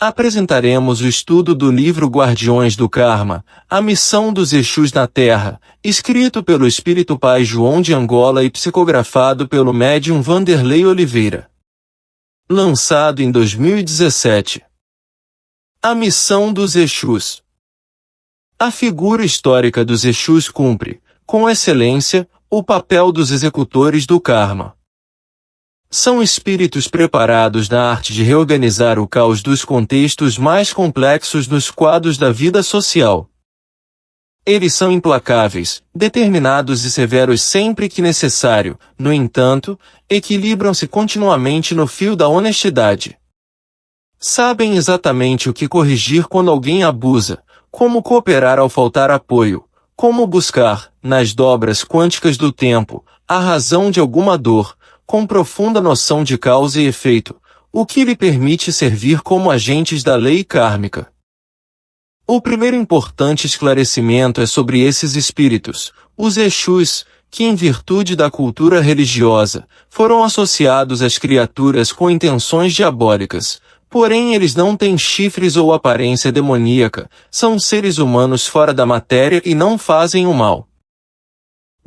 Apresentaremos o estudo do livro Guardiões do Karma, a missão dos Exus na Terra, escrito pelo Espírito Pai João de Angola e psicografado pelo médium Vanderlei Oliveira. Lançado em 2017. A missão dos Exus. A figura histórica dos Exus cumpre, com excelência, o papel dos executores do karma. São espíritos preparados na arte de reorganizar o caos dos contextos mais complexos nos quadros da vida social. Eles são implacáveis, determinados e severos sempre que necessário, no entanto, equilibram-se continuamente no fio da honestidade. Sabem exatamente o que corrigir quando alguém abusa, como cooperar ao faltar apoio, como buscar, nas dobras quânticas do tempo, a razão de alguma dor, com profunda noção de causa e efeito, o que lhe permite servir como agentes da lei kármica. O primeiro importante esclarecimento é sobre esses espíritos, os Exus, que em virtude da cultura religiosa, foram associados às criaturas com intenções diabólicas, porém eles não têm chifres ou aparência demoníaca, são seres humanos fora da matéria e não fazem o mal.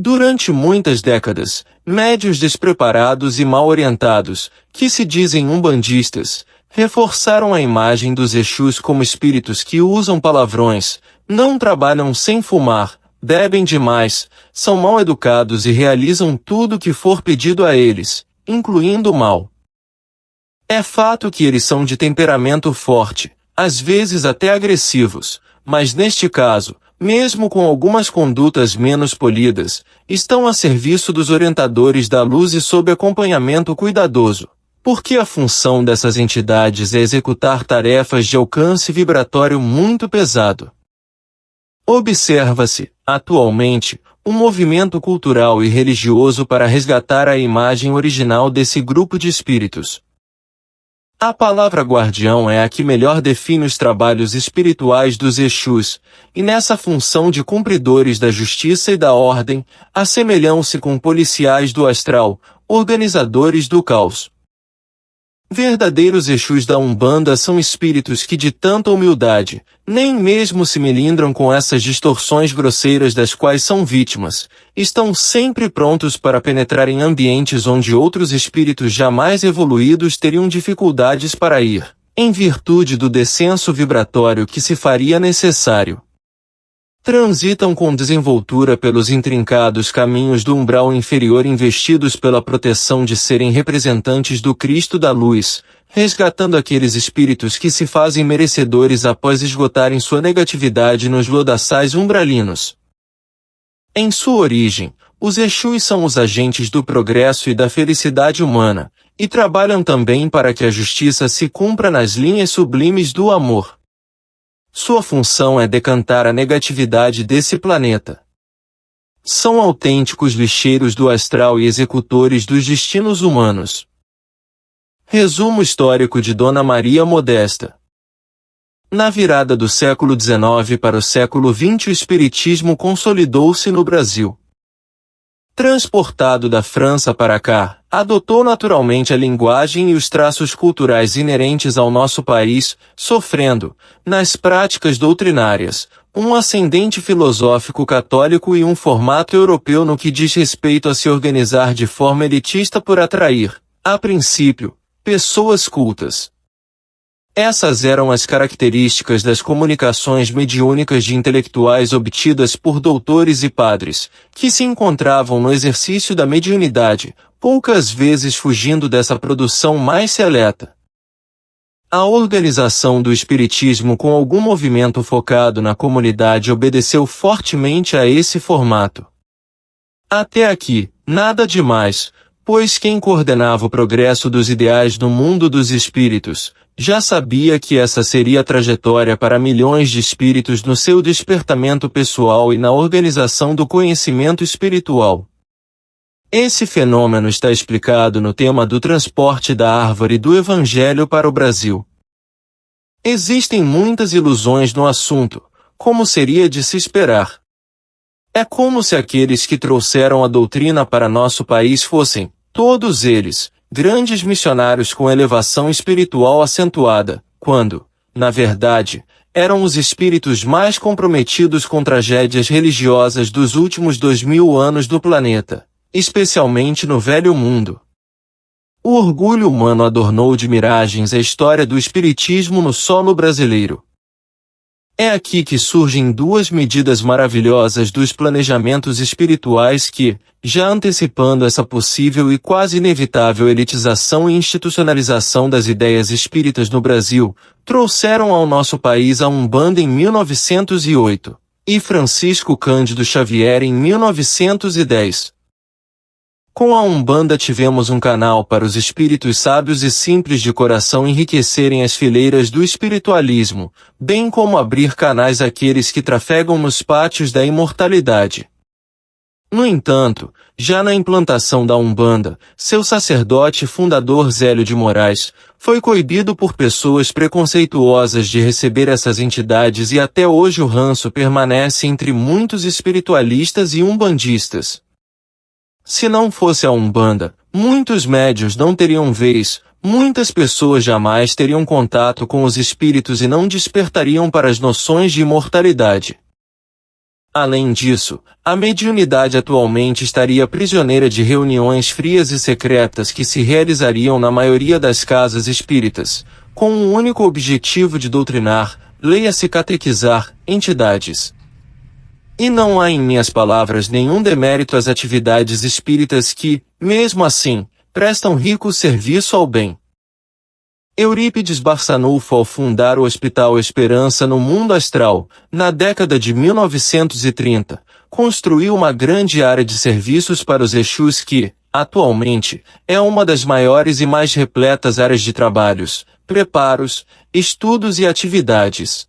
Durante muitas décadas, médiuns despreparados e mal orientados, que se dizem umbandistas, reforçaram a imagem dos Exus como espíritos que usam palavrões, não trabalham sem fumar, bebem demais, são mal educados e realizam tudo o que for pedido a eles, incluindo o mal. É fato que eles são de temperamento forte, às vezes até agressivos, mas neste caso, mesmo com algumas condutas menos polidas, estão a serviço dos orientadores da luz e sob acompanhamento cuidadoso, porque a função dessas entidades é executar tarefas de alcance vibratório muito pesado. Observa-se, atualmente, um movimento cultural e religioso para resgatar a imagem original desse grupo de espíritos. A palavra guardião é a que melhor define os trabalhos espirituais dos Exus, e nessa função de cumpridores da justiça e da ordem, assemelham-se com policiais do astral, organizadores do caos. Verdadeiros Exus da Umbanda são espíritos que de tanta humildade, nem mesmo se melindram com essas distorções grosseiras das quais são vítimas, estão sempre prontos para penetrar em ambientes onde outros espíritos jamais evoluídos teriam dificuldades para ir, em virtude do descenso vibratório que se faria necessário. Transitam com desenvoltura pelos intrincados caminhos do umbral inferior investidos pela proteção de serem representantes do Cristo da Luz, resgatando aqueles espíritos que se fazem merecedores após esgotarem sua negatividade nos lodaçais umbralinos. Em sua origem, os Exus são os agentes do progresso e da felicidade humana, e trabalham também para que a justiça se cumpra nas linhas sublimes do amor. Sua função é decantar a negatividade desse planeta. São autênticos lixeiros do astral e executores dos destinos humanos. Resumo histórico de Dona Maria Modesta. Na virada do século XIX para o século XX, o espiritismo consolidou-se no Brasil. Transportado da França para cá, adotou naturalmente a linguagem e os traços culturais inerentes ao nosso país, sofrendo, nas práticas doutrinárias, um ascendente filosófico católico e um formato europeu no que diz respeito a se organizar de forma elitista por atrair, a princípio, pessoas cultas. Essas eram as características das comunicações mediúnicas de intelectuais obtidas por doutores e padres, que se encontravam no exercício da mediunidade, poucas vezes fugindo dessa produção mais seleta. A organização do espiritismo com algum movimento focado na comunidade obedeceu fortemente a esse formato. Até aqui, nada demais, pois quem coordenava o progresso dos ideais no mundo dos espíritos, já sabia que essa seria a trajetória para milhões de espíritos no seu despertamento pessoal e na organização do conhecimento espiritual. Esse fenômeno está explicado no tema do transporte da árvore do Evangelho para o Brasil. Existem muitas ilusões no assunto, como seria de se esperar. É como se aqueles que trouxeram a doutrina para nosso país fossem, todos eles, grandes missionários com elevação espiritual acentuada, quando, na verdade, eram os espíritos mais comprometidos com tragédias religiosas dos últimos 2000 anos do planeta, especialmente no Velho Mundo. O orgulho humano adornou de miragens a história do espiritismo no solo brasileiro. É aqui que surgem duas medidas maravilhosas dos planejamentos espirituais que, já antecipando essa possível e quase inevitável elitização e institucionalização das ideias espíritas no Brasil, trouxeram ao nosso país a Umbanda em 1908, e Francisco Cândido Xavier em 1910. Com a Umbanda tivemos um canal para os espíritos sábios e simples de coração enriquecerem as fileiras do espiritualismo, bem como abrir canais àqueles que trafegam nos pátios da imortalidade. No entanto, já na implantação da Umbanda, seu sacerdote fundador Zélio de Moraes foi coibido por pessoas preconceituosas de receber essas entidades e até hoje o ranço permanece entre muitos espiritualistas e umbandistas. Se não fosse a Umbanda, muitos médiuns não teriam vez, muitas pessoas jamais teriam contato com os espíritos e não despertariam para as noções de imortalidade. Além disso, a mediunidade atualmente estaria prisioneira de reuniões frias e secretas que se realizariam na maioria das casas espíritas, com o único objetivo de doutrinar, leia-se catequizar, entidades. E não há em minhas palavras nenhum demérito às atividades espíritas que, mesmo assim, prestam rico serviço ao bem. Eurípides Barçanufo, ao fundar o Hospital Esperança no Mundo Astral, na década de 1930, construiu uma grande área de serviços para os Exus que, atualmente, é uma das maiores e mais repletas áreas de trabalhos, preparos, estudos e atividades.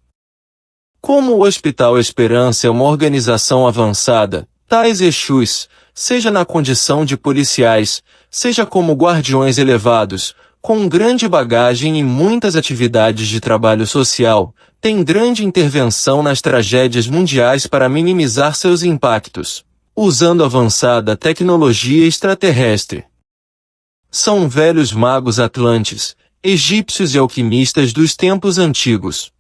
Como o Hospital Esperança é uma organização avançada, tais Exus, seja na condição de policiais, seja como guardiões elevados, com grande bagagem e muitas atividades de trabalho social, têm grande intervenção nas tragédias mundiais para minimizar seus impactos, usando avançada tecnologia extraterrestre. São velhos magos atlantes, egípcios e alquimistas dos tempos antigos.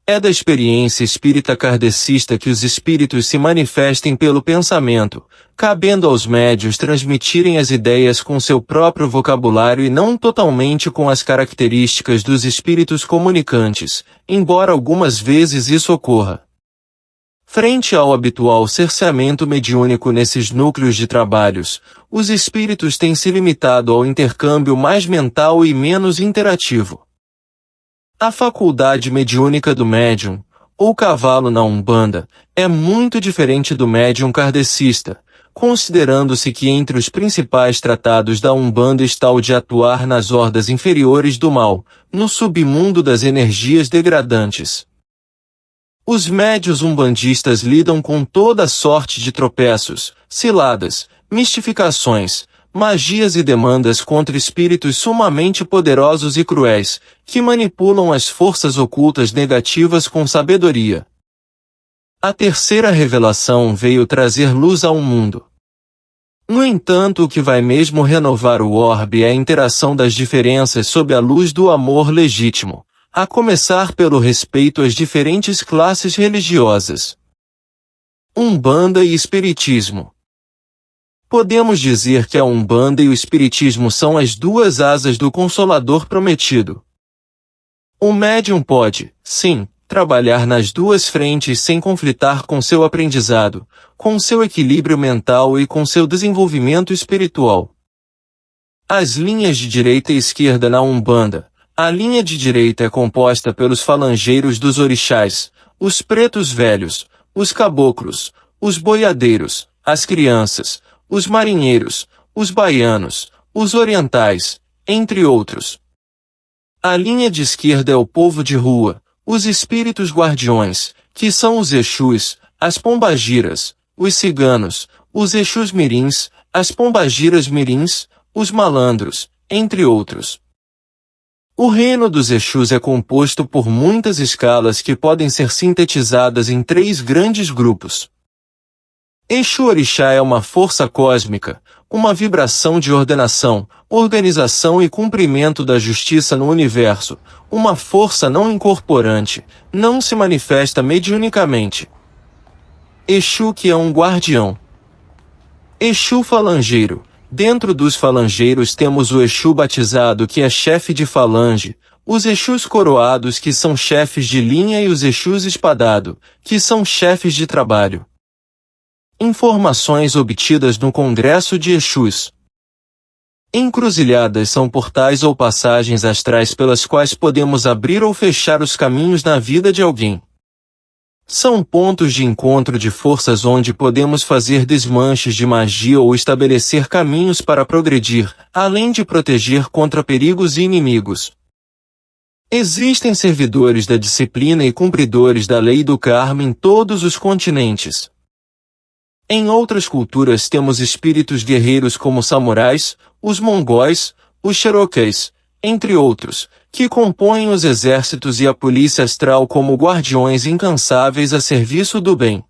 É da experiência espírita kardecista que os espíritos se manifestem pelo pensamento, cabendo aos médiuns transmitirem as ideias com seu próprio vocabulário e não totalmente com as características dos espíritos comunicantes, embora algumas vezes isso ocorra. Frente ao habitual cerceamento mediúnico nesses núcleos de trabalhos, os espíritos têm se limitado ao intercâmbio mais mental e menos interativo. A faculdade mediúnica do médium, ou cavalo na Umbanda, é muito diferente do médium kardecista, considerando-se que entre os principais tratados da Umbanda está o de atuar nas hordas inferiores do mal, no submundo das energias degradantes. Os médiuns umbandistas lidam com toda sorte de tropeços, ciladas, mistificações, magias e demandas contra espíritos sumamente poderosos e cruéis, que manipulam as forças ocultas negativas com sabedoria. A terceira revelação veio trazer luz ao mundo. No entanto, o que vai mesmo renovar o orbe é a interação das diferenças sob a luz do amor legítimo, a começar pelo respeito às diferentes classes religiosas. Umbanda e Espiritismo. Podemos dizer que a Umbanda e o Espiritismo são as duas asas do Consolador prometido. O médium pode, sim, trabalhar nas duas frentes sem conflitar com seu aprendizado, com seu equilíbrio mental e com seu desenvolvimento espiritual. As linhas de direita e esquerda na Umbanda. A linha de direita é composta pelos falangeiros dos orixás, os pretos velhos, os caboclos, os boiadeiros, as crianças, os marinheiros, os baianos, os orientais, entre outros. A linha de esquerda é o povo de rua, os espíritos guardiões, que são os Exus, as pombagiras, os ciganos, os Exus mirins, as pombagiras mirins, os malandros, entre outros. O reino dos Exus é composto por muitas escalas que podem ser sintetizadas em 3 grandes grupos. Exu Orixá é uma força cósmica, uma vibração de ordenação, organização e cumprimento da justiça no universo, uma força não incorporante, não se manifesta mediunicamente. Exu, que é um guardião. Exu falangeiro. Dentro dos falangeiros temos o Exu batizado, que é chefe de falange, os Exus coroados, que são chefes de linha, e os Exus espadado, que são chefes de trabalho. Informações obtidas no Congresso de Exus. Encruzilhadas são portais ou passagens astrais pelas quais podemos abrir ou fechar os caminhos na vida de alguém. São pontos de encontro de forças onde podemos fazer desmanches de magia ou estabelecer caminhos para progredir, além de proteger contra perigos e inimigos. Existem servidores da disciplina e cumpridores da lei do karma em todos os continentes. Em outras culturas temos espíritos guerreiros como samurais, os mongóis, os cherokees, entre outros, que compõem os exércitos e a polícia astral como guardiões incansáveis a serviço do bem.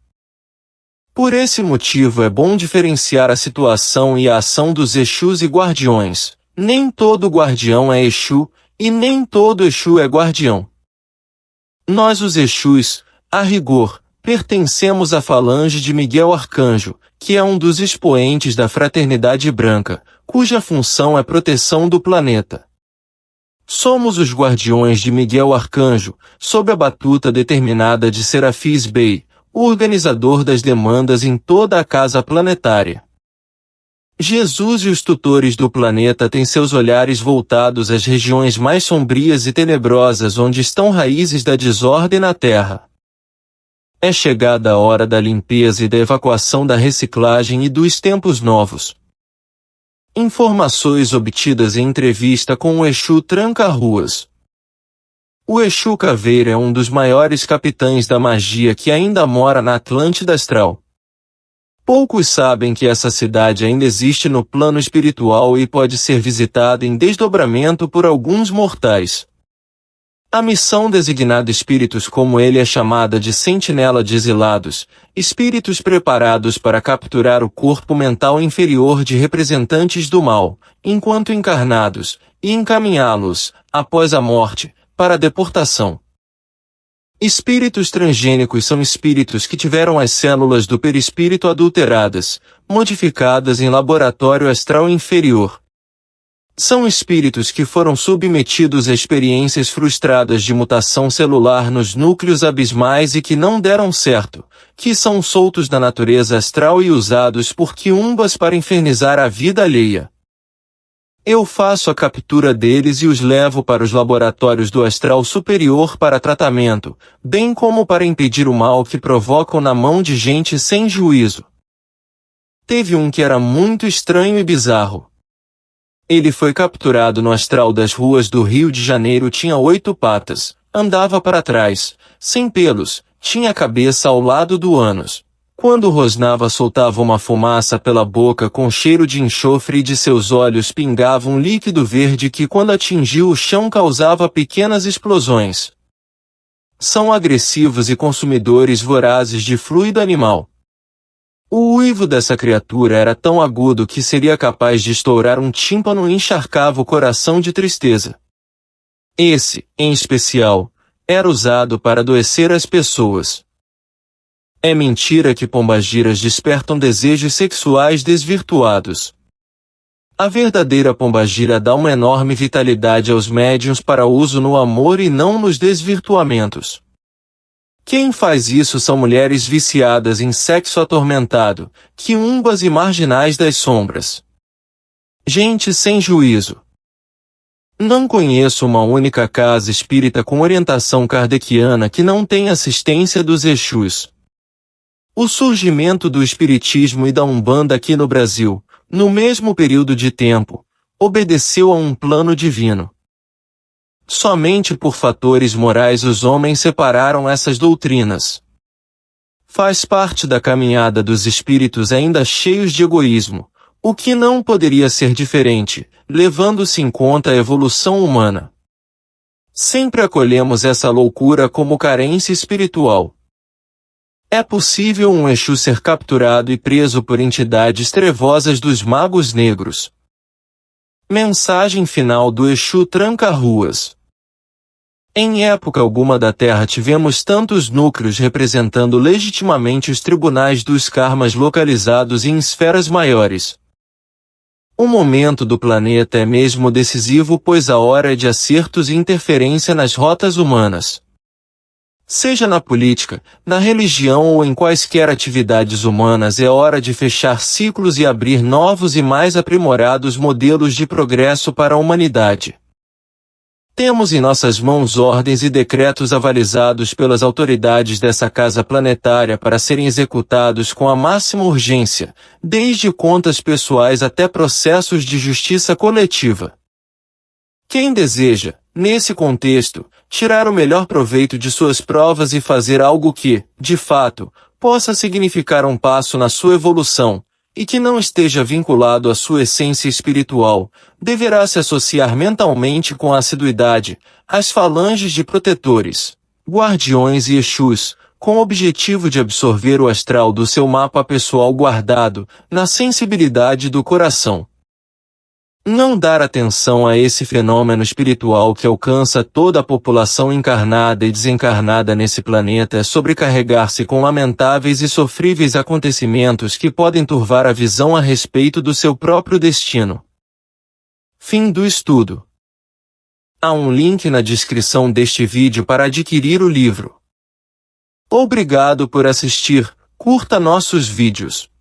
Por esse motivo é bom diferenciar a situação e a ação dos Exus e guardiões. Nem todo guardião é Exu, e nem todo Exu é guardião. Nós, os Exus, a rigor, pertencemos à falange de Miguel Arcanjo, que é um dos expoentes da Fraternidade Branca, cuja função é proteção do planeta. Somos os guardiões de Miguel Arcanjo, sob a batuta determinada de Serafis Bey, o organizador das demandas em toda a casa planetária. Jesus e os tutores do planeta têm seus olhares voltados às regiões mais sombrias e tenebrosas onde estão raízes da desordem na Terra. É chegada a hora da limpeza e da evacuação da reciclagem e dos tempos novos. Informações obtidas em entrevista com o Exu Tranca-Ruas. O Exu Caveira é um dos maiores capitães da magia que ainda mora na Atlântida Astral. Poucos sabem que essa cidade ainda existe no plano espiritual e pode ser visitada em desdobramento por alguns mortais. A missão designada espíritos como ele é chamada de Sentinela de Exilados, espíritos preparados para capturar o corpo mental inferior de representantes do mal, enquanto encarnados, e encaminhá-los, após a morte, para a deportação. Espíritos transgênicos são espíritos que tiveram as células do perispírito adulteradas, modificadas em laboratório astral inferior. São espíritos que foram submetidos a experiências frustradas de mutação celular nos núcleos abismais e que não deram certo, que são soltos da natureza astral e usados por quiumbas para infernizar a vida alheia. Eu faço a captura deles e os levo para os laboratórios do astral superior para tratamento, bem como para impedir o mal que provocam na mão de gente sem juízo. Teve um que era muito estranho e bizarro. Ele foi capturado no astral das ruas do Rio de Janeiro, tinha 8 patas, andava para trás, sem pelos, tinha a cabeça ao lado do ânus. Quando rosnava soltava uma fumaça pela boca com cheiro de enxofre e de seus olhos pingava um líquido verde que quando atingia o chão causava pequenas explosões. São agressivos e consumidores vorazes de fluido animal. O uivo dessa criatura era tão agudo que seria capaz de estourar um tímpano e encharcava o coração de tristeza. Esse, em especial, era usado para adoecer as pessoas. É mentira que pombagiras despertam desejos sexuais desvirtuados. A verdadeira pombagira dá uma enorme vitalidade aos médiuns para uso no amor e não nos desvirtuamentos. Quem faz isso são mulheres viciadas em sexo atormentado, quiumbas e marginais das sombras. Gente sem juízo. Não conheço uma única casa espírita com orientação kardeciana que não tenha assistência dos Exus. O surgimento do Espiritismo e da Umbanda aqui no Brasil, no mesmo período de tempo, obedeceu a um plano divino. Somente por fatores morais os homens separaram essas doutrinas. Faz parte da caminhada dos espíritos ainda cheios de egoísmo, o que não poderia ser diferente, levando-se em conta a evolução humana. Sempre acolhemos essa loucura como carência espiritual. É possível um Exu ser capturado e preso por entidades trevosas dos magos negros. Mensagem final do Exu Tranca-Ruas. Em época alguma da Terra tivemos tantos núcleos representando legitimamente os tribunais dos karmas localizados em esferas maiores. O momento do planeta é mesmo decisivo, pois a hora é de acertos e interferência nas rotas humanas. Seja na política, na religião ou em quaisquer atividades humanas, é hora de fechar ciclos e abrir novos e mais aprimorados modelos de progresso para a humanidade. Temos em nossas mãos ordens e decretos avalizados pelas autoridades dessa casa planetária para serem executados com a máxima urgência, desde contas pessoais até processos de justiça coletiva. Quem deseja, nesse contexto, tirar o melhor proveito de suas provas e fazer algo que, de fato, possa significar um passo na sua evolução, e que não esteja vinculado à sua essência espiritual, deverá se associar mentalmente com assiduidade às falanges de protetores, guardiões e Exus, com o objetivo de absorver o astral do seu mapa pessoal guardado na sensibilidade do coração. Não dar atenção a esse fenômeno espiritual que alcança toda a população encarnada e desencarnada nesse planeta é sobrecarregar-se com lamentáveis e sofríveis acontecimentos que podem turvar a visão a respeito do seu próprio destino. Fim do estudo. Há um link na descrição deste vídeo para adquirir o livro. Obrigado por assistir, curta nossos vídeos.